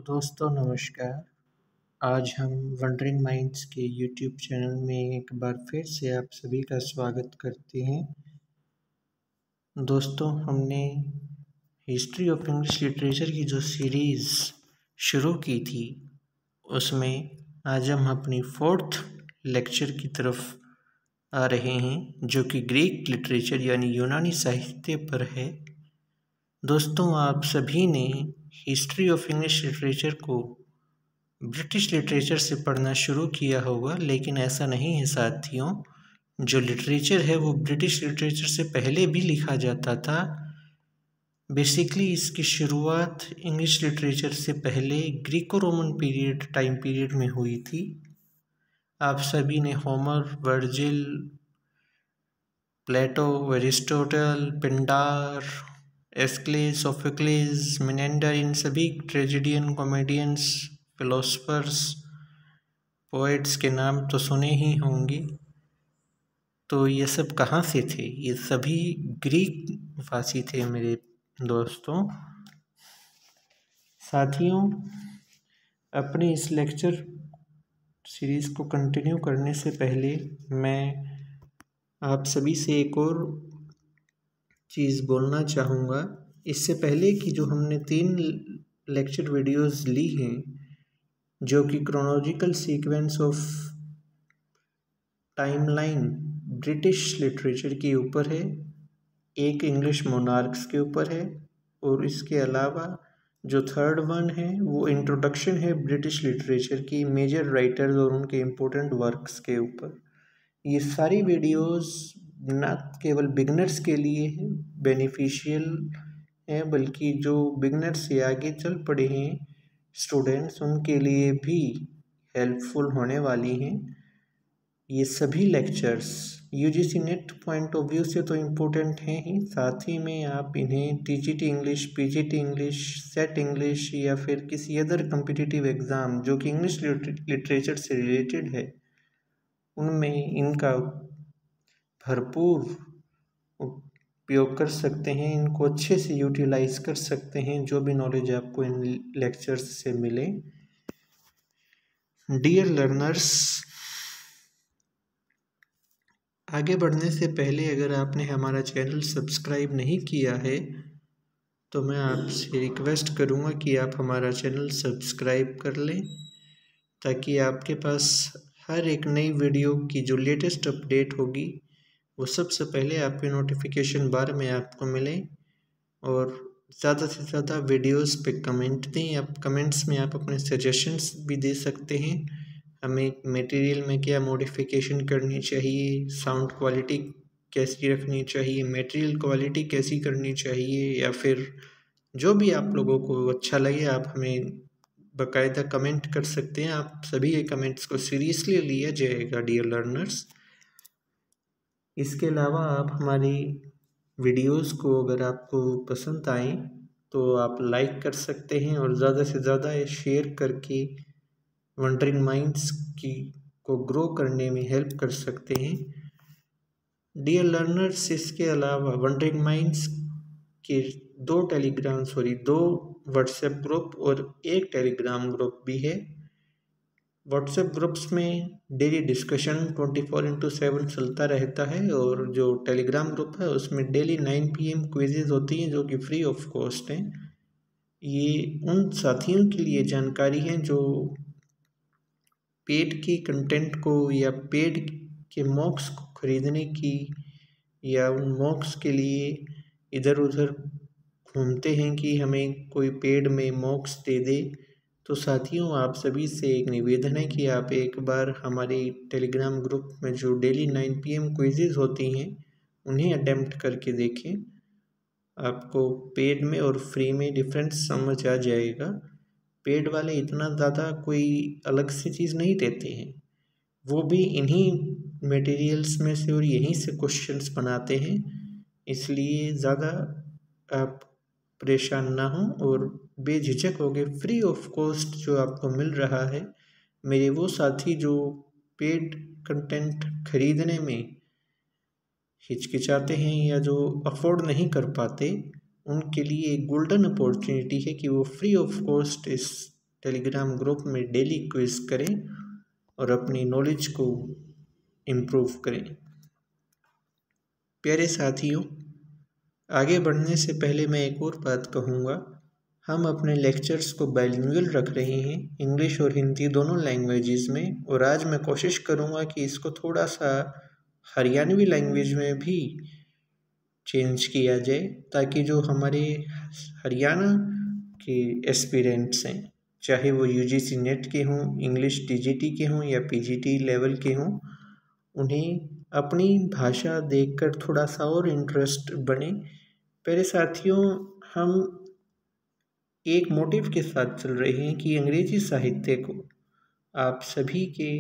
दोस्तों नमस्कार। आज हम वंडरिंग माइंड्स के यूट्यूब चैनल में एक बार फिर से आप सभी का स्वागत करते हैं। दोस्तों हमने हिस्ट्री ऑफ इंग्लिश लिटरेचर की जो सीरीज़ शुरू की थी उसमें आज हम अपनी 4th लेक्चर की तरफ आ रहे हैं जो कि ग्रीक लिटरेचर यानी यूनानी साहित्य पर है। दोस्तों आप सभी ने हिस्ट्री ऑफ इंग्लिश लिटरेचर को ब्रिटिश लिटरेचर से पढ़ना शुरू किया होगा, लेकिन ऐसा नहीं है साथियों। जो लिटरेचर है वो ब्रिटिश लिटरेचर से पहले भी लिखा जाता था। बेसिकली इसकी शुरुआत इंग्लिश लिटरेचर से पहले ग्रीको रोमन टाइम पीरियड में हुई थी। आप सभी ने होमर, वर्जिल, प्लेटो, एरिस्टोटल, पिंडार, एस्क्लेस, सोफोक्लेस, मेनेंडर, इन सभी ट्रेजेडियन, कॉमेडियंस, फिलोसफर्स, पोएट्स के नाम तो सुने ही होंगे। तो ये सब कहाँ से थे? ये सभी ग्रीक वासी थे मेरे दोस्तों। साथियों, अपने इस लेक्चर सीरीज़ को कंटिन्यू करने से पहले मैं आप सभी से एक और चीज़ बोलना चाहूँगा। इससे पहले कि जो हमने 3 लेक्चर वीडियोज़ ली हैं जो कि chronological sequence of timeline British literature के ऊपर है, एक इंग्लिश मोनार्क्स के ऊपर है, और इसके अलावा जो 3rd वन है वो इंट्रोडक्शन है ब्रिटिश लिटरेचर की मेजर राइटर्स और उनके इम्पोर्टेंट वर्क्स के ऊपर। ये सारी वीडियोस न केवल बिगनर्स के लिए बेनिफिशियल हैं, बल्कि जो बिगनर्स से आगे चल पड़े हैं स्टूडेंट्स उनके लिए भी हेल्पफुल होने वाली हैं। ये सभी lectures UGC net point of view से तो इम्पोर्टेंट हैं ही, साथ ही में आप इन्हें TGT English, PGT English, set English या फिर किसी अदर कम्पिटिटिव एग्ज़ाम जो कि इंग्लिश लिटरेचर से रिलेटेड है उनमें इनका भरपूर उपयोग कर सकते हैं। इनको अच्छे से यूटिलाइज कर सकते हैं जो भी नॉलेज आपको इन लेक्चर्स से मिले। डियर लर्नर्स, आगे बढ़ने से पहले अगर आपने हमारा चैनल सब्सक्राइब नहीं किया है तो मैं आपसे रिक्वेस्ट करूँगा कि आप हमारा चैनल सब्सक्राइब कर लें ताकि आपके पास हर एक नई वीडियो की जो लेटेस्ट अपडेट होगी वो सबसे पहले आपके नोटिफिकेशन बार में आपको मिले। और ज़्यादा से ज़्यादा वीडियोस पे कमेंट दें। आप कमेंट्स में आप अपने सजेशंस भी दे सकते हैं, हमें मटेरियल में क्या मॉडिफिकेशन करनी चाहिए, साउंड क्वालिटी कैसी रखनी चाहिए, मटेरियल क्वालिटी कैसी करनी चाहिए, या फिर जो भी आप लोगों को अच्छा लगे आप हमें बाकायदा कमेंट कर सकते हैं। आप सभी के कमेंट्स को सीरियसली लिया जाएगा डियर लर्नर्स। इसके अलावा आप हमारी वीडियोस को अगर आपको पसंद आए तो आप लाइक कर सकते हैं और ज़्यादा से ज़्यादा शेयर करके वंडरिंग माइंड्स को ग्रो करने में हेल्प कर सकते हैं डियर लर्नर्स। इसके अलावा वंडरिंग माइंड्स के 2 व्हाट्सएप ग्रुप और एक टेलीग्राम ग्रुप भी है। व्हाट्सएप ग्रुप्स में डेली डिस्कशन 24/7 चलता रहता है, और जो टेलीग्राम ग्रुप है उसमें डेली 9 PM क्विज़ेज होती हैं जो कि फ्री ऑफ कॉस्ट हैं। ये उन साथियों के लिए जानकारी है जो पेड के कंटेंट को या पेड के मॉक्स को ख़रीदने की या उन मॉक्स के लिए इधर उधर घूमते हैं कि हमें कोई पेड में मॉक्स दे दे। तो साथियों, आप सभी से एक निवेदन है कि आप एक बार हमारे टेलीग्राम ग्रुप में जो डेली 9 PM क्विज़ेज होती हैं उन्हें अटेम्प्ट करके देखें। आपको पेड में और फ्री में डिफरेंस समझ आ जाएगा। पेड वाले इतना ज़्यादा कोई अलग से चीज़ नहीं देते हैं, वो भी इन्हीं मटेरियल्स में से और यहीं से क्वेश्चंस बनाते हैं, इसलिए ज़्यादा आप परेशान ना हो और बेझिझक होके फ्री ऑफ कॉस्ट जो आपको मिल रहा है। मेरे वो साथी जो पेड कंटेंट खरीदने में हिचकिचाते हैं या जो अफोर्ड नहीं कर पाते उनके लिए एक गोल्डन अपॉर्चुनिटी है कि वो फ्री ऑफ कॉस्ट इस टेलीग्राम ग्रुप में डेली क्विज करें और अपनी नॉलेज को इम्प्रूव करें। प्यारे साथियों, आगे बढ़ने से पहले मैं एक और बात कहूँगा। हम अपने लेक्चर्स को बाइलिंगुअल रख रहे हैं, इंग्लिश और हिंदी दोनों लैंग्वेजेस में, और आज मैं कोशिश करूँगा कि इसको थोड़ा सा हरियाणवी लैंग्वेज में भी चेंज किया जाए, ताकि जो हमारे हरियाणा के एस्पिरेंट्स हैं, चाहे वो यूजीसी नेट के हों, इंग्लिश टीजीटी के हों या पीजीटी लेवल के हों, उन्हें अपनी भाषा देखकर थोड़ा सा और इंटरेस्ट बने। प्यारे साथियों, हम एक मोटिव के साथ चल रहे हैं कि अंग्रेजी साहित्य को आप सभी के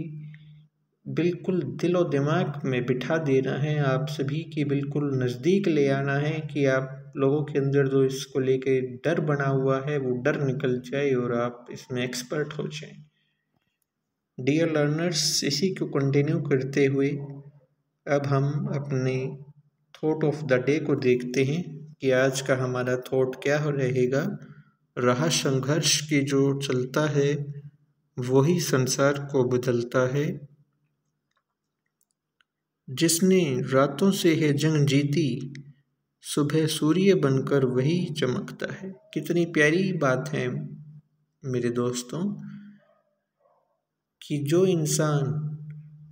बिल्कुल दिलो दिमाग में बिठा देना है, आप सभी के बिल्कुल नज़दीक ले आना है कि आप लोगों के अंदर जो इसको लेके डर बना हुआ है वो डर निकल जाए और आप इसमें एक्सपर्ट हो जाएं। डियर लर्नर्स, इसी को कंटिन्यू करते हुए अब हम अपने थॉट ऑफ द डे को देखते हैं कि आज का हमारा थॉट क्या रहेगा। रहा संघर्ष की जो चलता है वही संसार को बदलता है, जिसने रातों से है जंग जीती, सुबह सूर्य बनकर वही चमकता है। कितनी प्यारी बात है मेरे दोस्तों कि जो इंसान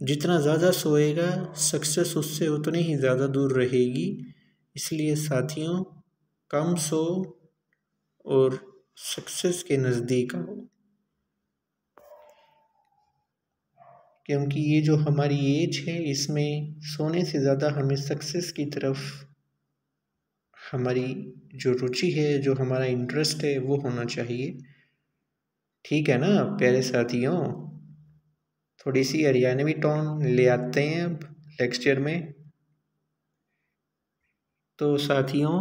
जितना ज़्यादा सोएगा सक्सेस उससे उतनी ही ज़्यादा दूर रहेगी। इसलिए साथियों, कम सो और सक्सेस के नज़दीक आओ, क्योंकि ये जो हमारी एज है इसमें सोने से ज़्यादा हमें सक्सेस की तरफ हमारी जो रुचि है, जो हमारा इंटरेस्ट है वो होना चाहिए। ठीक है ना प्यारे साथियों? थोड़ी सी हरियाणवी टोन ले आते हैं अब लेक्चर में। तो साथियों,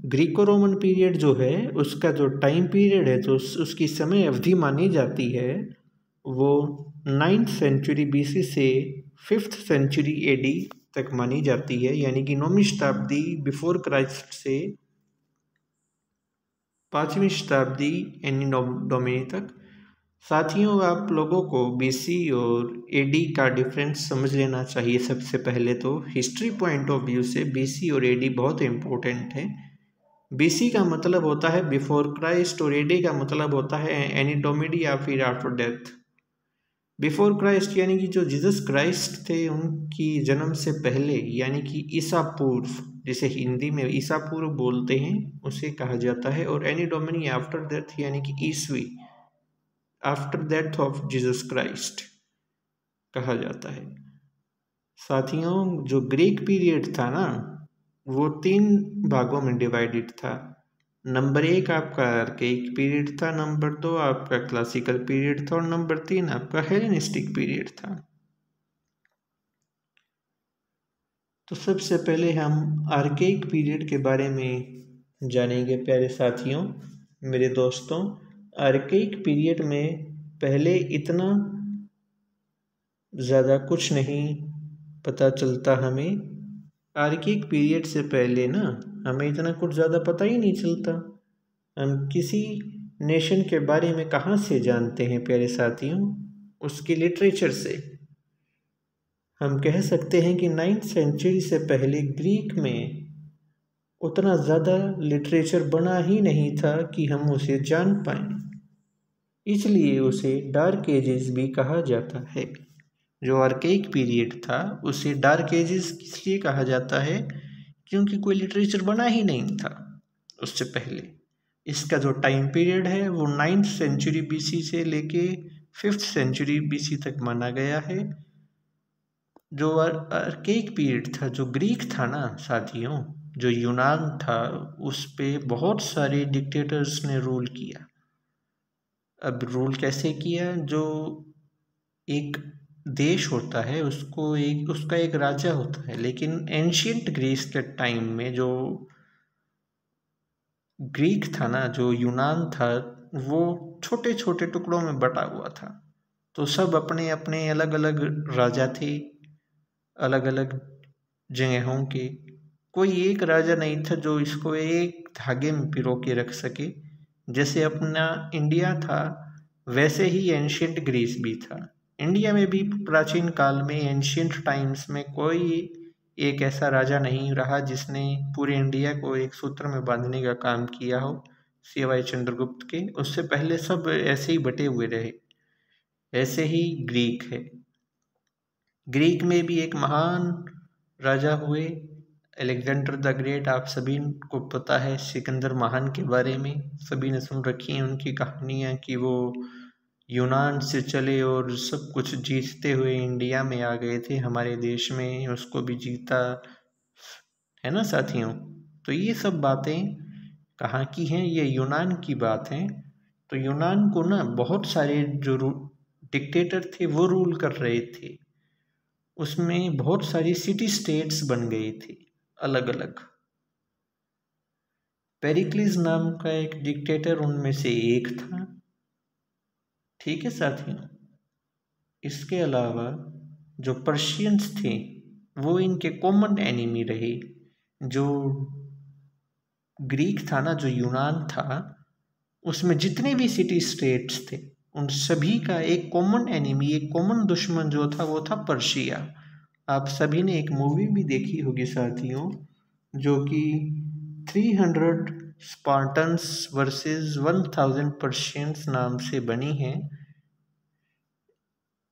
ग्रीको रोमन पीरियड जो है उसका जो टाइम पीरियड है, जो उसकी समय अवधि मानी जाती है, वो 9th सेंचुरी BC से 5th सेंचुरी AD तक मानी जाती है, यानी कि 9वीं शताब्दी बिफोर क्राइस्ट से 5वीं शताब्दी एनी डोमिनी तक। साथियों, आप लोगों को BC और AD का डिफरेंस समझ लेना चाहिए। सबसे पहले तो हिस्ट्री पॉइंट ऑफ व्यू से BC और AD बहुत इम्पोर्टेंट है। BC का मतलब होता है बिफोर क्राइस्ट और AD का मतलब होता है एनी डोमिनी या फिर आफ्टर डेथ। बिफोर क्राइस्ट यानी कि जो जीसस क्राइस्ट थे उनकी जन्म से पहले, यानी कि ईसा पूर्व, जिसे हिंदी में ईसा पूर्व बोलते हैं, उसे कहा जाता है। और एनी डोमिनी आफ्टर डेथ यानी कि ईसवी, after death of Jesus Christ कहा जाता है। साथियों, जो ग्रीक पीरियड था ना, वो 3 भागों में डिवाइडेड था। नंबर 1 आपका आर्केइक पीरियड था, नंबर 2 आपका क्लासिकल पीरियड था और नंबर 3 आपका हेलेनिस्टिक पीरियड था। तो सबसे पहले हम आर्केइक पीरियड के बारे में जानेंगे प्यारे साथियों, मेरे दोस्तों। आर्केइक पीरियड में पहले इतना ज़्यादा कुछ नहीं पता चलता हमें। आर्केइक पीरियड से पहले ना हमें इतना कुछ ज़्यादा पता ही नहीं चलता। हम किसी नेशन के बारे में कहाँ से जानते हैं प्यारे साथियों? उसकी लिटरेचर से। हम कह सकते हैं कि 9th सेंचुरी से पहले ग्रीक में उतना ज़्यादा लिटरेचर बना ही नहीं था कि हम उसे जान पाएं, इसलिए उसे डार्क एजेस भी कहा जाता है। जो आर्केइक पीरियड था उसे डार्क एजेस इसलिए कहा जाता है क्योंकि कोई लिटरेचर बना ही नहीं था उससे पहले। इसका जो टाइम पीरियड है वो 9th सेंचुरी BC से लेके 5th सेंचुरी BC तक माना गया है। जो आर्केइक पीरियड था, जो ग्रीक था ना साथियों, जो यूनान था, उस पे बहुत सारे डिक्टेटर्स ने रूल किया। अब रूल कैसे किया? जो एक देश होता है उसका एक राजा होता है, लेकिन एंशियंट ग्रीस के टाइम में जो ग्रीक था ना, जो यूनान था, वो छोटे छोटे टुकड़ों में बटा हुआ था। तो सब अपने अपने अलग अलग राजा थे, अलग अलग जगहों के। कोई एक राजा नहीं था जो इसको एक धागे में पिरो के रख सके। जैसे अपना इंडिया था, वैसे ही एंशियंट ग्रीस भी था। इंडिया में भी प्राचीन काल में एंशियंट टाइम्स में कोई एक ऐसा राजा नहीं रहा जिसने पूरे इंडिया को एक सूत्र में बांधने का काम किया हो सिवाय चंद्रगुप्त के। उससे पहले सब ऐसे ही बटे हुए रहे। ऐसे ही ग्रीक है। ग्रीक में भी एक महान राजा हुए अलेक्जेंडर द ग्रेट। आप सभी को पता है सिकंदर महान के बारे में, सभी ने सुन रखी है उनकी कहानियाँ कि वो यूनान से चले और सब कुछ जीतते हुए इंडिया में आ गए थे, हमारे देश में उसको भी जीता है ना साथियों। तो ये सब बातें कहाँ की हैं? ये यूनान की बात है। तो यूनान को ना बहुत सारे जो डिक्टेटर थे वो रूल कर रहे थे। उसमें बहुत सारी सिटी स्टेट्स बन गई थी अलग अलग। पेरिक्लिस नाम का एक डिक्टेटर उनमें से एक था। ठीक है साथियों। इसके अलावा जो पर्शियंस थे वो इनके कॉमन एनिमी रहे। जो ग्रीक था ना, जो यूनान था, उसमें जितने भी सिटी स्टेट्स थे उन सभी का एक कॉमन एनिमी, एक कॉमन दुश्मन जो था वो था पर्शिया। आप सभी ने एक मूवी भी देखी होगी साथियों, जो कि 300 स्पार्टन्स वर्सेस 1000 पर्शियंस नाम से बनी है।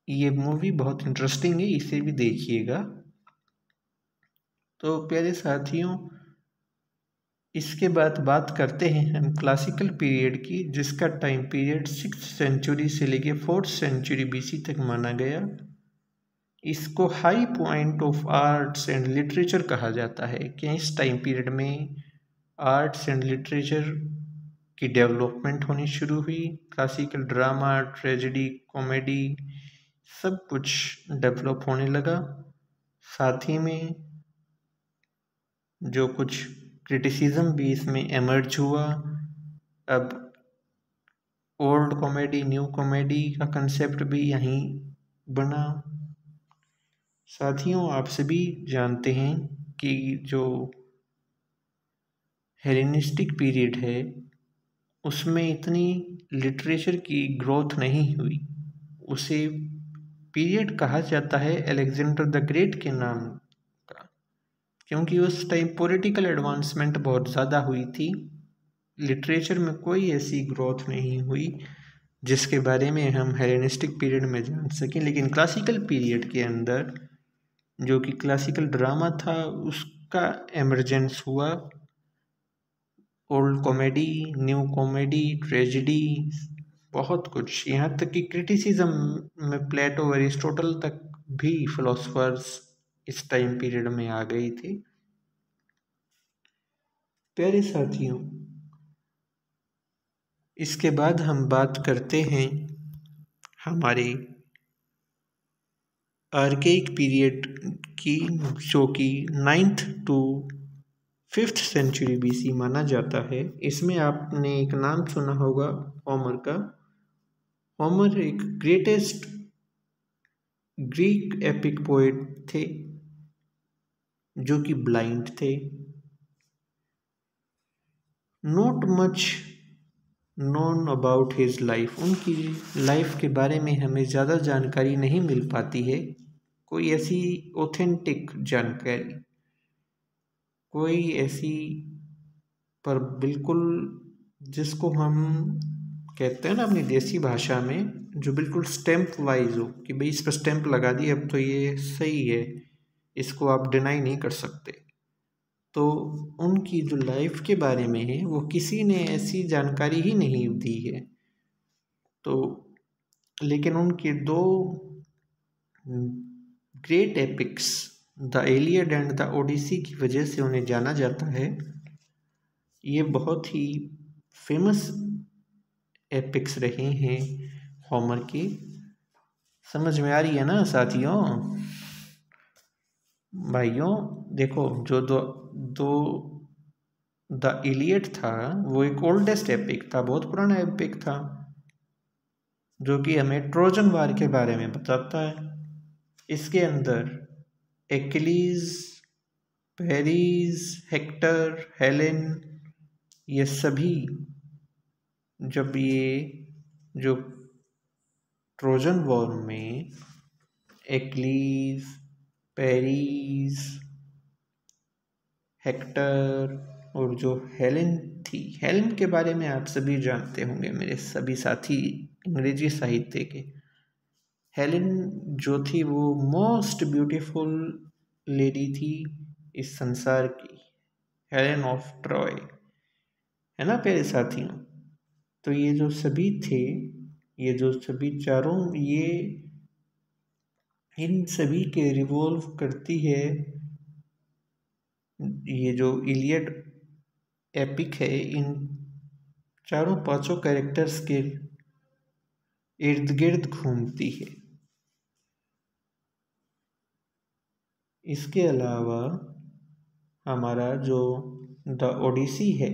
ये मूवी बहुत इंटरेस्टिंग है, इसे भी देखिएगा। तो प्यारे साथियों, इसके बाद बात करते हैं हम क्लासिकल पीरियड की, जिसका टाइम पीरियड 6th सेंचुरी से लेके 4th सेंचुरी BC तक माना गया। इसको high point of arts and literature कहा जाता है कि इस टाइम पीरियड में आर्ट्स एंड लिटरेचर की डेवलपमेंट होनी शुरू हुई। क्लासिकल ड्रामा, ट्रेजेडी, कॉमेडी सब कुछ डेवलप होने लगा। साथ ही में जो कुछ क्रिटिसिज्म भी इसमें एमर्ज हुआ। अब ओल्ड कॉमेडी, न्यू कॉमेडी का कंसेप्ट भी यहीं बना। साथियों, आप सभी जानते हैं कि जो हेलेनिस्टिक पीरियड है उसमें इतनी लिटरेचर की ग्रोथ नहीं हुई। उसे पीरियड कहा जाता है अलेक्जेंडर द ग्रेट के नाम का, क्योंकि उस टाइम पॉलिटिकल एडवांसमेंट बहुत ज़्यादा हुई थी। लिटरेचर में कोई ऐसी ग्रोथ नहीं हुई जिसके बारे में हम हेलेनिस्टिक पीरियड में जान सकें। लेकिन क्लासिकल पीरियड के अंदर जो कि क्लासिकल ड्रामा था उसका एमर्जेंस हुआ। Old comedy, new comedy, tragedy, बहुत कुछ, यहाँ तक कि क्रिटिसिज्म में प्लेटो, एरिस्टोटल तक भी फिलोसफर्स इस टाइम पीरियड में आ गए थे। प्यारे साथियों, इसके बाद हम बात करते हैं हमारे आर्केइक पीरियड की, जो कि 9th to 5th century BC माना जाता है। इसमें आपने एक नाम सुना होगा होमर का। होमर एक ग्रेटेस्ट ग्रीक एपिक पोएट थे जो कि ब्लाइंड थे। Not much known about his life. उनकी लाइफ के बारे में हमें ज़्यादा जानकारी नहीं मिल पाती है, कोई ऐसी ऑथेंटिक जानकारी, कोई ऐसी पर बिल्कुल जिसको हम कहते हैं ना अपनी देसी भाषा में, जो बिल्कुल स्टैम्प वाइज हो कि भाई इस पर स्टैम्प लगा दी अब तो ये सही है, इसको आप डिनाई नहीं कर सकते। तो उनकी जो लाइफ के बारे में है वो किसी ने ऐसी जानकारी ही नहीं दी है। तो लेकिन उनके दो great epics, the Iliad and the Odyssey की वजह से उन्हें जाना जाता है। ये बहुत ही फेमस एपिक्स रहे हैं होमर की। समझ में आ रही है ना साथियों? भाइयों देखो, जो दो द इलियड था वो एक ओल्डेस्ट एपिक था, बहुत पुराना एपिक था, जो कि हमें ट्रोजन वार के बारे में बताता है। इसके अंदर एक्किलीज, पेरिस, हेक्टर, हेलेन, ये सभी जब ये जो ट्रोजन वॉर में एक्लीज, पेरिस, हेक्टर और जो हेलेन थी, हेलेन के बारे में आप सभी जानते होंगे मेरे सभी साथी अंग्रेजी साहित्य के। हेलेन जो थी वो मोस्ट ब्यूटीफुल लेडी थी इस संसार की, हेलेन ऑफ ट्रॉय, है ना प्यारे साथियों। तो ये जो सभी थे, ये जो सभी चारों, ये इन सभी के रिवॉल्व करती है ये जो इलियड एपिक है, इन चारों पांचों कैरेक्टर्स के इर्द गिर्द घूमती है। इसके अलावा हमारा जो द ओडिसी है,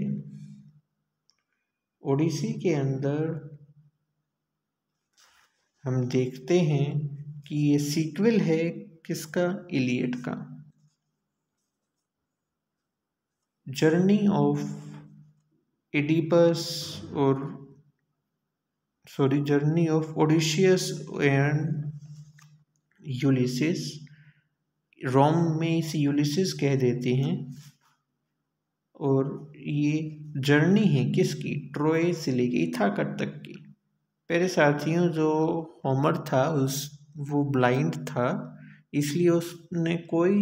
ओडिसी के अंदर हम देखते हैं कि ये सीक्वल है किसका, इलियड का। जर्नी ऑफ एडिपस और journey of Odysseus and Ulysses, Rome में इसे यूलिसिस कह देते हैं। और ये जर्नी है किसकी, ट्रोय से लेके इथाका तक की। मेरे साथियों जो होमर था वो ब्लाइंड था, इसलिए उसने कोई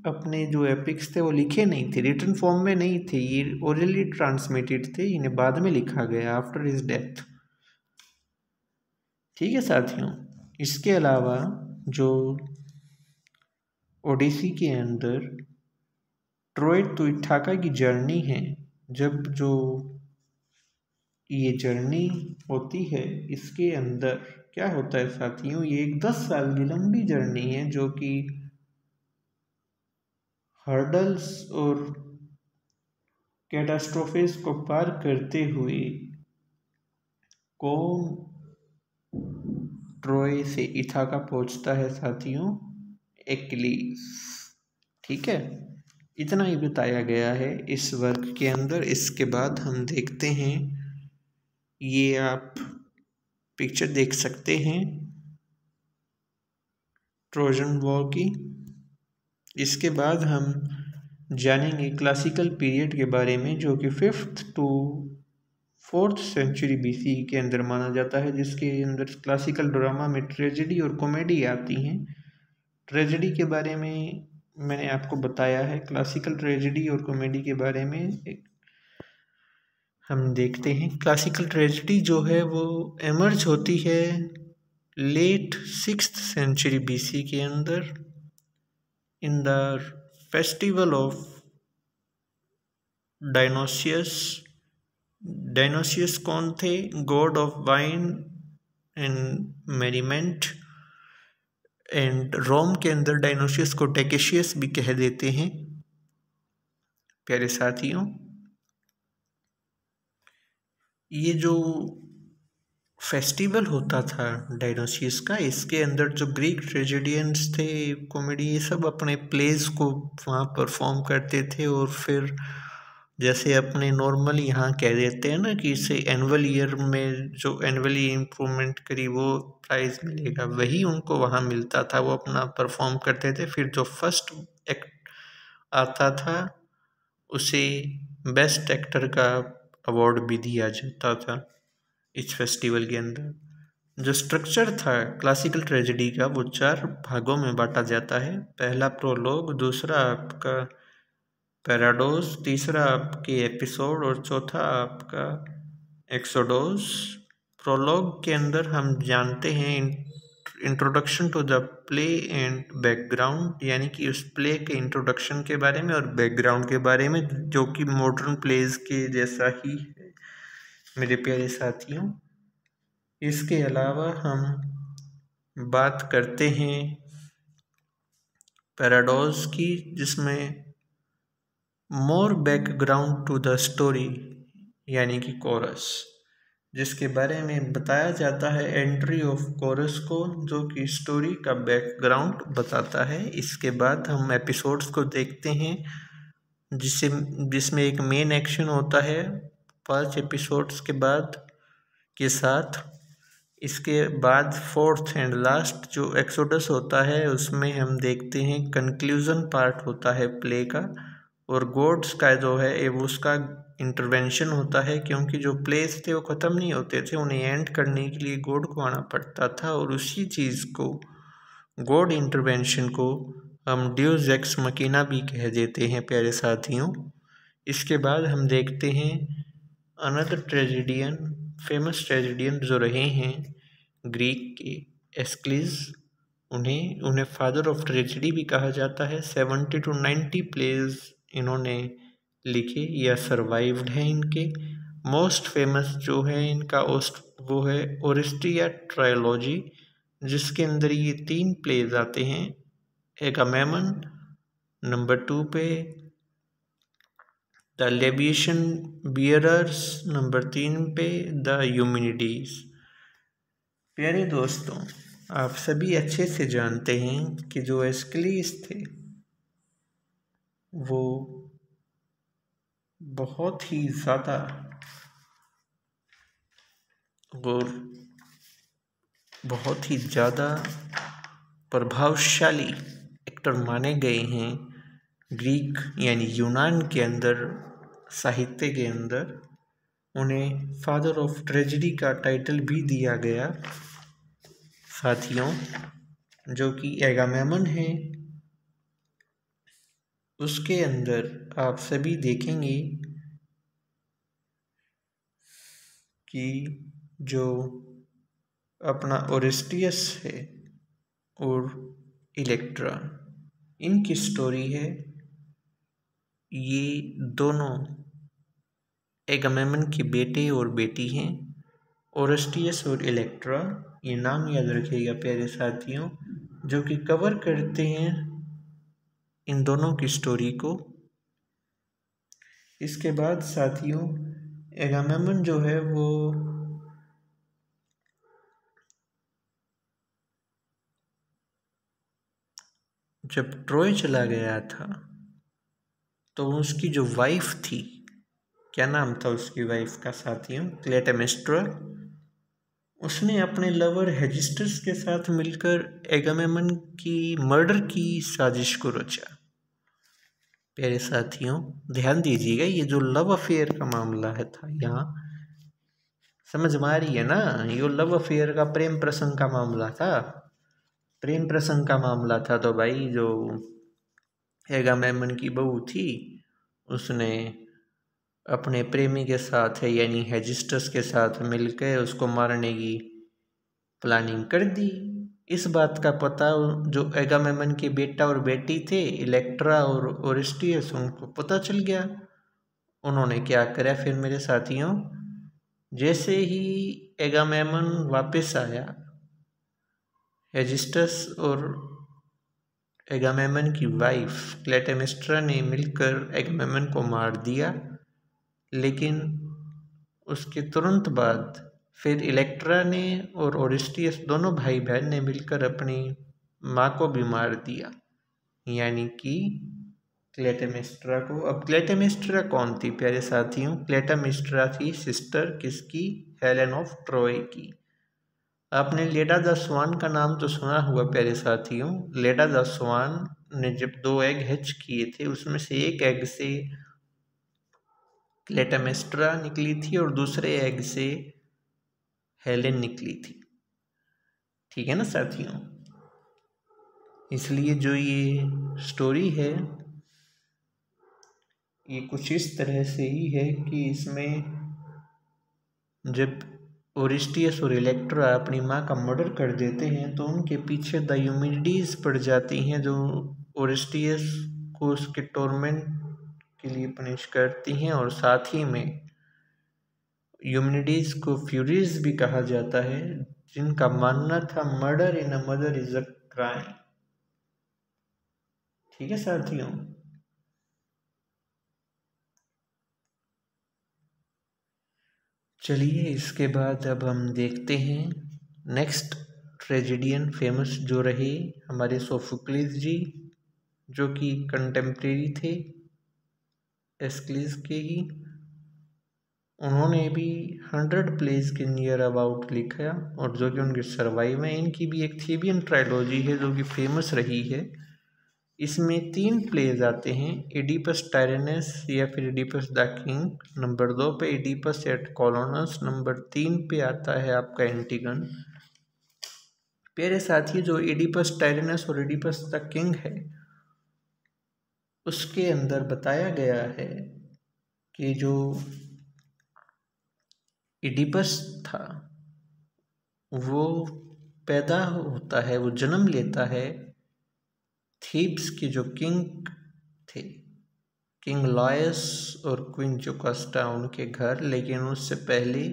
अपने जो एपिक्स थे वो लिखे नहीं थे, रिटन फॉर्म में नहीं थे, ये ओरली ट्रांसमिटेड थे, इन्हें बाद में लिखा गया आफ्टर हिज डेथ। ठीक है साथियों। इसके अलावा जो ओडिसी के अंदर ट्रोय टू इथाका की जर्नी है, जब जो ये जर्नी होती है, इसके अंदर क्या होता है साथियों, ये एक 10 साल की लंबी जर्नी है जो कि हर्डल्स और कैटास्ट्रोफेस को पार करते हुए कौन ट्रोय से इथाका पहुंचता है साथियों, एक्लीज। ठीक है, इतना ही बताया गया है इस वर्ग के अंदर। इसके बाद हम देखते हैं, ये आप पिक्चर देख सकते हैं ट्रोजन वॉर की। इसके बाद हम जानेंगे क्लासिकल पीरियड के बारे में, जो कि 5th to 4th century BC के अंदर माना जाता है, जिसके अंदर क्लासिकल ड्रामा में ट्रेजेडी और कॉमेडी आती हैं। ट्रेजेडी के बारे में मैंने आपको बताया है, क्लासिकल ट्रेजेडी और कॉमेडी के बारे में हम देखते हैं। क्लासिकल ट्रेजेडी जो है वो एमर्ज होती है लेट 6th सेंचुरी BC के अंदर, in the festival of Dionysus. Dionysus कौन थे, god of wine and merriment, and Rome के अंदर डायनोसियस को टेकेशियस भी कह देते हैं। प्यारे साथियों, ये जो फेस्टिवल होता था डायनोसियस का, इसके अंदर जो ग्रीक ट्रेजेडियंस थे, कॉमेडी, ये सब अपने प्लेस को वहाँ परफॉर्म करते थे, और फिर जैसे अपने नॉर्मली यहाँ कह देते हैं ना कि इसे एनुअल ईयर में जो एनुअली इम्प्रूवमेंट करी वो प्राइज़ मिलेगा, वही उनको वहाँ मिलता था, वो अपना परफॉर्म करते थे। फिर जो फर्स्ट एक्ट आता था उसे बेस्ट एक्टर का अवार्ड भी दिया जाता था इस फेस्टिवल के अंदर। जो स्ट्रक्चर था क्लासिकल ट्रेजेडी का, वो 4 भागों में बांटा जाता है। पहला प्रोलोग, दूसरा आपका पैराडोस, तीसरा आपके एपिसोड, और चौथा आपका एक्सोडोस। प्रोलोग के अंदर हम जानते हैं introduction to the play and background, यानी कि उस प्ले के इंट्रोडक्शन के बारे में और बैकग्राउंड के बारे में, जो कि मॉडर्न प्लेज के जैसा ही है मेरे प्यारे साथियों। इसके अलावा हम बात करते हैं पैराडोस की, जिसमें मोर बैकग्राउंड टू द स्टोरी, यानी कि कोरस, जिसके बारे में बताया जाता है एंट्री ऑफ कोरस को, जो कि स्टोरी का बैकग्राउंड बताता है। इसके बाद हम एपिसोड्स को देखते हैं जिसमें एक मेन एक्शन होता है 5 एपिसोड्स के बाद के साथ। इसके बाद फोर्थ एंड लास्ट जो एक्सोडस होता है उसमें हम देखते हैं कंक्लूजन पार्ट होता है प्ले का, और गॉड्स का जो है वो उसका इंटरवेंशन होता है, क्योंकि जो प्लेस थे वो ख़त्म नहीं होते थे, उन्हें एंड करने के लिए गॉड को आना पड़ता था, और उसी चीज़ को गॉड इंटरवेंशन को हम ड्यूस एक्स मकीना भी कह देते हैं प्यारे साथियों। इसके बाद हम देखते हैं अनदर ट्रेजेडियन, फेमस ट्रेजेडियन जो रहे हैं ग्रीक के, एस्किलस। उन्हें फादर ऑफ ट्रेजेडी भी कहा जाता है। 70 to 90 प्लेज इन्होंने लिखे या सर्वाइव्ड हैं इनके। मोस्ट फेमस जो है इनका वो है ओरेस्टिया ट्रायोलॉजी, जिसके अंदर ये 3 प्लेज आते हैं। एगामेमन नंबर 2 पे, द लिबेशियन बियरर्स नंबर 3 पे, द यूमिनिडीज। प्यारे दोस्तों, आप सभी अच्छे से जानते हैं कि जो एस्किलस थे वो बहुत ही ज़्यादा और बहुत ही ज़्यादा प्रभावशाली एक्टर माने गए हैं ग्रीक यानी यूनान के अंदर, साहित्य के अंदर। उन्हें फादर ऑफ ट्रेजेडी का टाइटल भी दिया गया साथियों, जो कि एगामेमन है। उसके अंदर आप सभी देखेंगे कि जो अपना ओरेस्टियस है और इलेक्ट्रा, इनकी स्टोरी है। ये दोनों एगामेमन के बेटे और बेटी हैं, ओरेस्टियस और इलेक्ट्रा। ये नाम याद रखिएगा प्यारे साथियों, जो कि कवर करते हैं इन दोनों की स्टोरी को। इसके बाद साथियों, एगामेमन जो है वो जब ट्रोय चला गया था तो उसकी जो वाइफ थी, क्या नाम था उसकी वाइफ का साथियों? क्लेटेमेस्ट्रा। उसने अपने लवर हेजिस्टस के साथ मिलकर एगामेमन की मर्डर की साजिश को रचा। प्यारे साथियों ध्यान दीजिएगा, ये जो लव अफेयर का मामला है था यहाँ, समझ में आ रही है ना? ये लव अफेयर का, प्रेम प्रसंग का मामला था। प्रेम प्रसंग का मामला था तो भाई जो एगामेमन की बहू थी उसने अपने प्रेमी के साथ है यानी हेजिस्टस के साथ मिलकर उसको मारने की प्लानिंग कर दी। इस बात का पता जो एगामेमन के बेटा और बेटी थे इलेक्ट्रा और ओरेस्टियस, उनको पता चल गया। उन्होंने क्या करा फिर मेरे साथियों, जैसे ही एगामेमन वापस आया, हेजिस्टस और एगामेमन की वाइफ क्लेटेमेस्ट्रा ने मिलकर एगामेमन को मार दिया। लेकिन उसके तुरंत बाद फिर इलेक्ट्रा ने और ओरेस्टियस दोनों भाई बहन ने मिलकर अपनी माँ को भी मार दिया, यानी कि क्लेटेमेस्ट्रा को। अब क्लेटेमेस्ट्रा कौन थी प्यारे साथियों? क्लेटेमेस्ट्रा थी सिस्टर किसकी? हेलेन ऑफ ट्रॉय की। आपने लेडा द स्वान का नाम तो सुना हुआ प्यारे साथियों। लेडा द स्वान ने जब 2 एग हैच किए थे, उसमें से एक एग से क्लेटेमेस्ट्रा निकली थी और दूसरे एग से हेलेन निकली थी। ठीक है ना साथियों? इसलिए जो ये स्टोरी है ये कुछ इस तरह से ही है कि इसमें जब ओरेस्टियस और इलेक्ट्रा अपनी माँ का मर्डर कर देते हैं तो उनके पीछे द यूमिनिडीज पड़ जाती हैं, जो ओरेस्टियस को उसके टॉर्मेंट के लिए पनिश करती हैं। और साथ ही में यूमिनिडीज को फ्यूरीज भी कहा जाता है, जिनका मानना था murder in a mother is a crime. ठीक है साथियों? चलिए इसके बाद अब हम देखते हैं नेक्स्ट ट्रेजेडियन फेमस जो रहे हमारे सोफोक्लिस जी, जो कि कंटेम्प्रेरी थे एस्किलस के ही। उन्होंने भी 100 प्लेस के नियर अबाउट लिखा और जो कि उनके सर्वाइव में। इनकी भी एक थीबियन ट्रायलॉजी है जो कि फेमस रही है। इसमें 3 प्लेज आते हैं, एडिपस टायरेनस या फिर एडिपस द किंग। नंबर 2 पे एडिपस एट कॉलोनस। नंबर 3 पे आता है आपका एंटीगन। प्यारे साथी, जो एडिपस टायरेनस और एडिपस द किंग है उसके अंदर बताया गया है कि जो एडिपस था वो पैदा होता है, वो जन्म लेता है थीब्स के जो किंग थे, किंग लॉयस और क्वीन जोकास्टा, उनके घर। लेकिन उससे पहले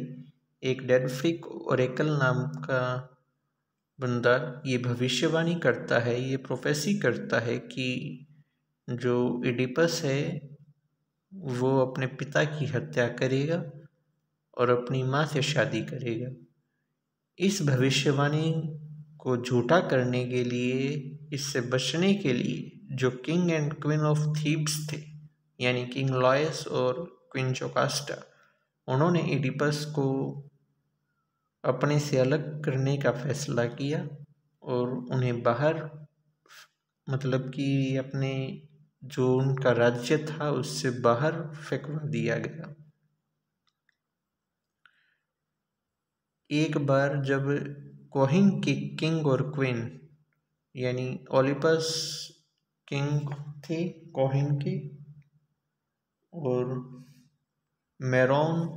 एक डेल्फिक ओरेकल नाम का बंदा ये भविष्यवाणी करता है, ये प्रोफेसी करता है कि जो एडिपस है वो अपने पिता की हत्या करेगा और अपनी माँ से शादी करेगा। इस भविष्यवाणी को झूठा करने के लिए, इससे बचने के लिए जो king and queen of Thebes थे यानी किंग लॉयस और क्वीन जोकास्टा, उन्होंने एडिपस को अपने से अलग करने का फैसला किया और उन्हें बाहर, मतलब कि अपने जो उनका राज्य था उससे बाहर फेंकवा दिया गया। एक बार जब कोहिन के किंग और क्वीन यानी ओलिपस किंग थे कोहिन के और मेरोन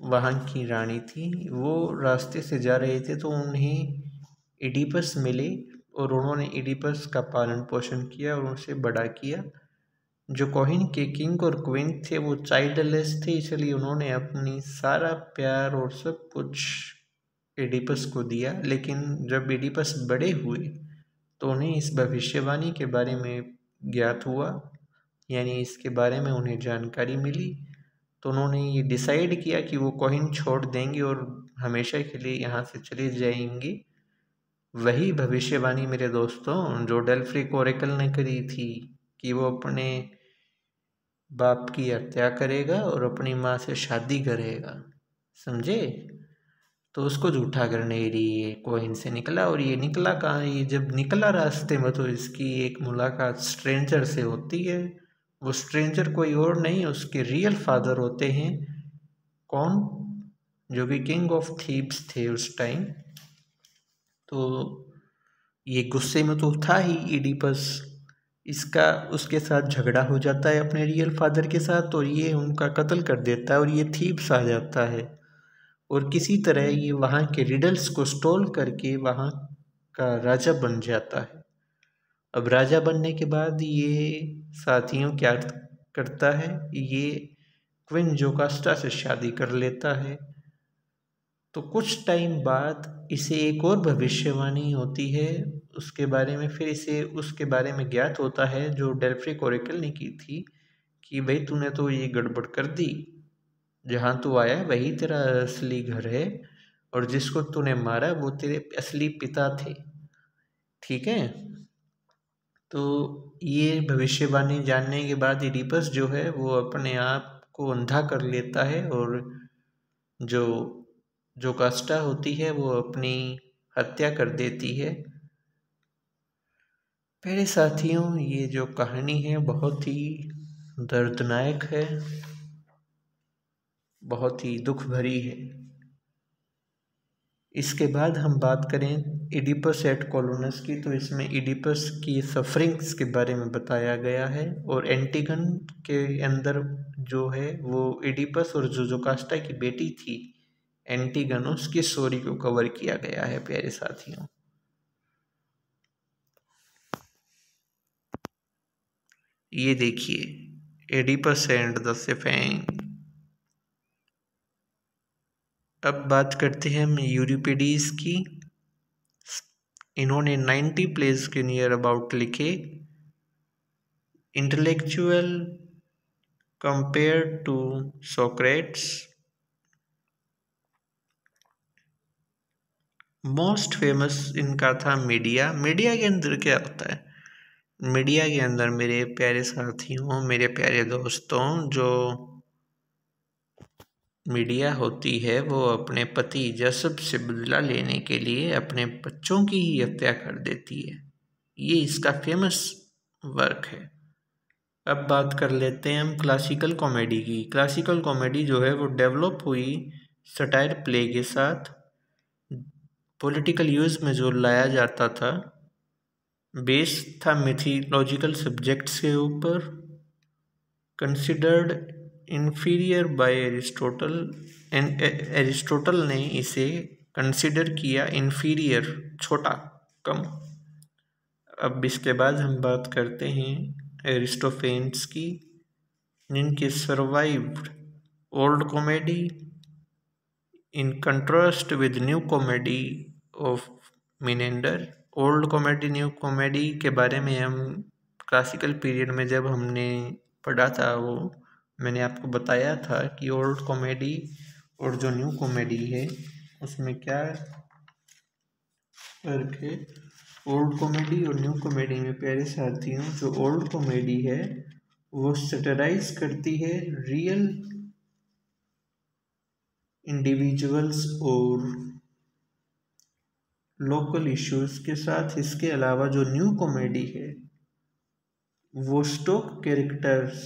वहाँ की रानी थी, वो रास्ते से जा रहे थे तो उन्हें एडिपस मिले और उन्होंने एडिपस का पालन पोषण किया और उसे बड़ा किया। जो कोहिन के किंग और क्वीन थे वो चाइल्डलेस थे, इसलिए उन्होंने अपनी सारा प्यार और सब कुछ एडिपस को दिया। लेकिन जब एडिपस बड़े हुए तो उन्हें इस भविष्यवाणी के बारे में ज्ञात हुआ, यानी इसके बारे में उन्हें जानकारी मिली, तो उन्होंने ये डिसाइड किया कि वो कोहिन छोड़ देंगे और हमेशा के लिए यहाँ से चले जाएंगे। वही भविष्यवाणी मेरे दोस्तों जो डेल्फ्रिक ओरेकल ने करी थी कि वो अपने बाप की हत्या करेगा और अपनी माँ से शादी करेगा, समझे। तो उसको झूठा करने के लिए कोहिन से निकला और ये निकला कहाँ, ये जब निकला रास्ते में तो इसकी एक मुलाकात स्ट्रेंजर से होती है। वो स्ट्रेंजर कोई और नहीं, उसके रियल फादर होते हैं। कौन? जो कि किंग ऑफ थीब्स थे उस टाइम। तो ये गुस्से में तो था ही एडिपस, इसका उसके साथ झगड़ा हो जाता है अपने रियल फादर के साथ और ये उनका कत्ल कर देता है और ये थीब्स आ जाता है और किसी तरह ये वहाँ के रिडल्स को स्टॉल करके वहाँ का राजा बन जाता है। अब राजा बनने के बाद ये साथियों क्या करता है, ये क्वीन जोकास्टा से शादी कर लेता है। तो कुछ टाइम बाद इसे एक और भविष्यवाणी होती है उसके बारे में, फिर इसे उसके बारे में ज्ञात होता है जो डेल्फ्रिक ओरेकल ने की थी कि भाई तूने तो ये गड़बड़ कर दी, जहाँ तू आया वही तेरा असली घर है और जिसको तूने मारा वो तेरे असली पिता थे, ठीक है। तो ये भविष्यवाणी जानने के बाद एडिपस जो है वो अपने आप को अंधा कर लेता है और जो जोकास्टा होती है वो अपनी हत्या कर देती है। मेरे साथियों, ये जो कहानी है बहुत ही दर्दनाक है, बहुत ही दुख भरी है। इसके बाद हम बात करें एडिपस एट कॉलोनस की, तो इसमें एडिपस की सफरिंग्स के बारे में बताया गया है और एंटीगन के अंदर जो है वो एडिपस और जो जोकास्टा की बेटी थी एंटीगन, उसकी स्टोरी को कवर किया गया है प्यारे साथियों। ये देखिए एडिपस एंड द सिफेंग। अब बात करते हैं हम यूरिपिडीज की। इन्होंने 90 प्लेस के नियर अबाउट लिखे। Intellectual compare to Socrates, most famous इनका था मीडिया। मीडिया के अंदर क्या होता है? मीडिया के अंदर मेरे प्यारे साथियों, मेरे प्यारे दोस्तों, मीडिया होती है वो अपने पति जसब से बदला लेने के लिए अपने बच्चों की ही हत्या कर देती है। ये इसका फेमस वर्क है। अब बात कर लेते हैं हम क्लासिकल कॉमेडी की। क्लासिकल कॉमेडी जो है वो डेवलप हुई सटायर प्ले के साथ। पॉलिटिकल यूज़ में जो लाया जाता था, बेस था मिथोलॉजिकल सब्जेक्ट्स के ऊपर। Considered inferior by Aristotle, Aristotle ने इसे कंसिडर किया इन्फीरियर, छोटा, कम। अब इसके बाद हम बात करते हैं एरिस्टोफेन्स की, जिनके survived old comedy in contrast with new comedy of Menander. Old comedy new comedy के बारे में हम क्लासिकल पीरियड में जब हमने पढ़ा था, वो मैंने आपको बताया था कि ओल्ड कॉमेडी और जो न्यू कॉमेडी है उसमें क्या फर्क है। ओल्ड कॉमेडी और न्यू कॉमेडी में प्यारे साथियों, जो ओल्ड कॉमेडी है वो सैटिराइज करती है रियल इंडिविजुअल्स और लोकल इश्यूज के साथ। इसके अलावा जो न्यू कॉमेडी है वो स्टॉक कैरेक्टर्स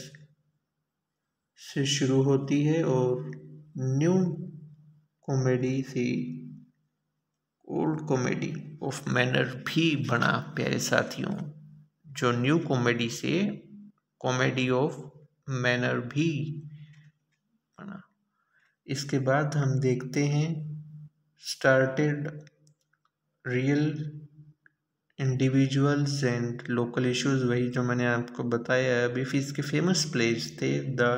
से शुरू होती है और न्यू कॉमेडी से ओल्ड कॉमेडी ऑफ मैनर भी बना प्यारे साथियों। जो न्यू कॉमेडी से कॉमेडी ऑफ मैनर भी बना। इसके बाद हम देखते हैं started real individuals and local issues, वही जो मैंने आपको बताया है अभी। इसके फेमस प्लेज थे the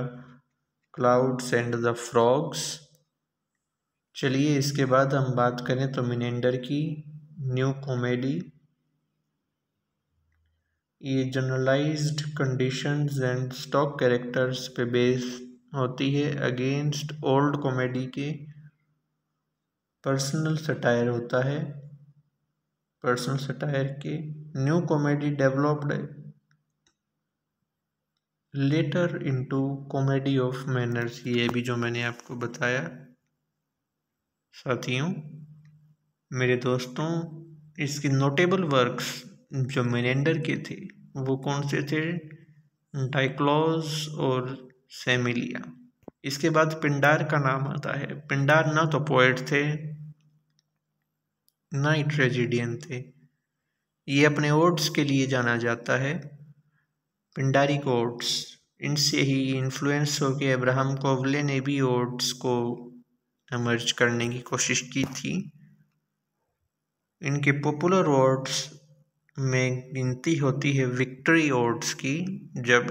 Clouds and the Frogs. चलिए इसके बाद हम बात करें तो मिनेंडर की न्यू कॉमेडी। ये generalised conditions and stock characters पे बेस होती है, अगेंस्ट ओल्ड कॉमेडी के पर्सनल सटायर होता है। पर्सनल सटायर के new comedy developed later into comedy of manners, ये भी जो मैंने आपको बताया। साथियों, मेरे दोस्तों, इसकी नोटेबल वर्क्स जो मिनेंडर के थे वो कौन से थे? डाइक्लॉज और सेमिलिया। इसके बाद पिंडार का नाम आता है। पिंडार ना तो पोएट थे ना ही ट्रेजिडियन थे, ये अपने ओड्स के लिए जाना जाता है, पिंडारिक ओड्स। इनसे ही इन्फ्लुएंस होकर अब्राहम कोवले ने भी ओड्स को एमर्ज करने की कोशिश की थी। इनके पॉपुलर ओड्स में गिनती होती है विक्ट्री ओड्स की। जब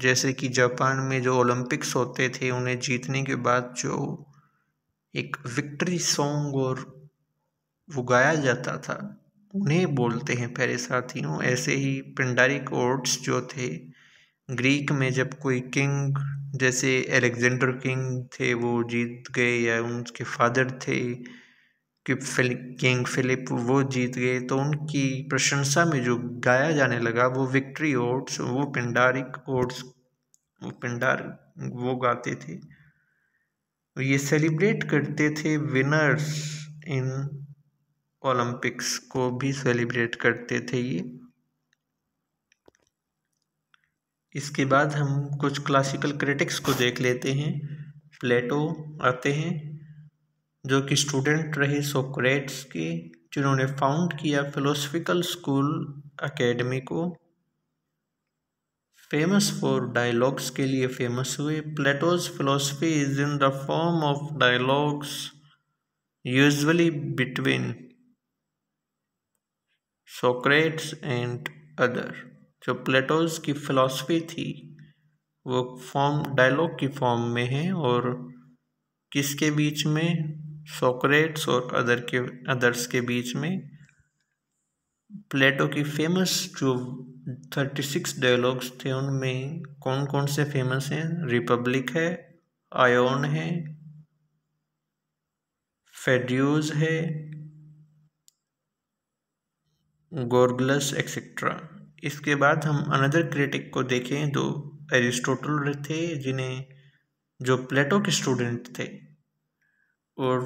जैसे कि जापान में जो ओलंपिक्स होते थे, उन्हें जीतने के बाद जो एक विक्ट्री सॉन्ग और वो गाया जाता था, उन्हें बोलते हैं प्यारे साथियों। ऐसे ही पिंडारिक ओड्स जो थे, ग्रीक में जब कोई किंग, जैसे अलेक्जेंडर किंग थे, वो जीत गए, या उनके फादर थे कि किंग फिलिप, वो जीत गए, तो उनकी प्रशंसा में जो गाया जाने लगा वो विक्ट्री ओड्स, वो पिंडारिक ओड्स, वो पिंडार वो गाते थे। ये सेलिब्रेट करते थे विनर्स इन ओलंपिक्स को भी सेलिब्रेट करते थे ये। इसके बाद हम कुछ क्लासिकल क्रिटिक्स को देख लेते हैं। प्लेटो आते हैं, जो कि स्टूडेंट रहे सोक्रेट्स के, जिन्होंने फाउंड किया फिलोसफिकल स्कूल एकेडमी को। फेमस फॉर डायलॉग्स के लिए फेमस हुए। Plato's philosophy is in the form of dialogues usually between Socrates and other. जो प्लेटोज की फिलॉसफी थी वो फॉर्म डायलॉग की फॉर्म में है, और किसके बीच में? सोक्रेट्स और अदर्स के बीच में। प्लेटो की फेमस जो 36 डायलॉग्स थे, उनमें कौन कौन से फेमस हैं? रिपब्लिक है, आयोन है, फेड्यूज है, गोर्गलस एक्सेट्रा। इसके बाद हम अनदर क्रिटिक को देखें, जो एरिस्टोटल थे, जो प्लेटो के स्टूडेंट थे। और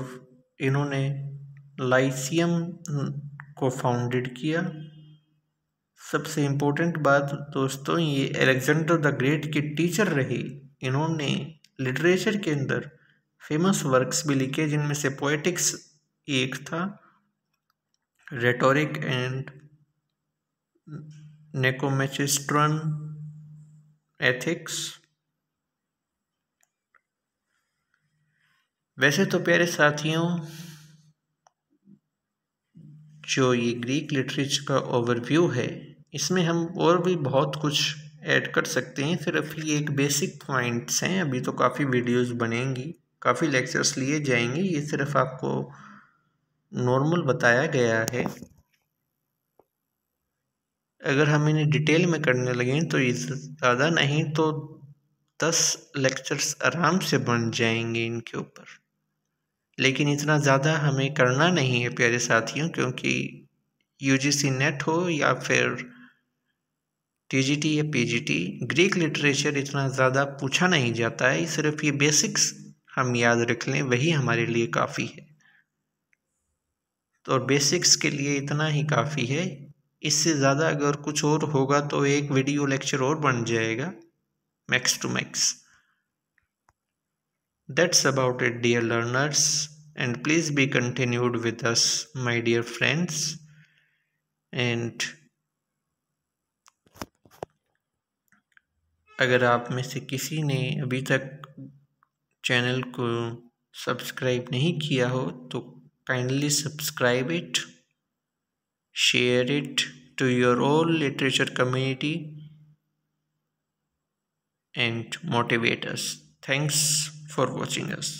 इन्होंने लाइसियम को फाउंडेड किया। सबसे इम्पोर्टेंट बात दोस्तों, ये अलेक्जेंडर द ग्रेट के टीचर रहे। इन्होंने लिटरेचर के अंदर फेमस वर्क्स भी लिखे, जिनमें से पोएटिक्स एक था, रेटोरिक एंड निकोमेचिस्ट्रन एथिक्स। वैसे तो प्यारे साथियों, जो ये ग्रीक लिटरेचर का ओवरव्यू है, इसमें हम और भी बहुत कुछ ऐड कर सकते हैं। सिर्फ ये एक बेसिक पॉइंट्स हैं। अभी तो काफ़ी वीडियोस बनेंगी, काफ़ी लेक्चर्स लिए जाएंगे। ये सिर्फ आपको नॉर्मल बताया गया है। अगर हम इन्हें डिटेल में करने लगें तो ये ज़्यादा नहीं तो 10 लेक्चर्स आराम से बन जाएंगे इनके ऊपर। लेकिन इतना ज़्यादा हमें करना नहीं है प्यारे साथियों, क्योंकि यूजीसी नेट हो या फिर टीजीटी या पीजीटी, ग्रीक लिटरेचर इतना ज़्यादा पूछा नहीं जाता है। सिर्फ ये बेसिक्स हम याद रख लें, वही हमारे लिए काफ़ी है। तो बेसिक्स के लिए इतना ही काफ़ी है। इससे ज़्यादा अगर कुछ और होगा तो एक वीडियो लेक्चर और बन जाएगा, max to max. That's about it, dear learners, and please be continued with us, my dear friends. And अगर आप में से किसी ने अभी तक चैनल को सब्सक्राइब नहीं किया हो तो kindly subscribe it, share it to your all literature community and motivate us. Thanks for watching us.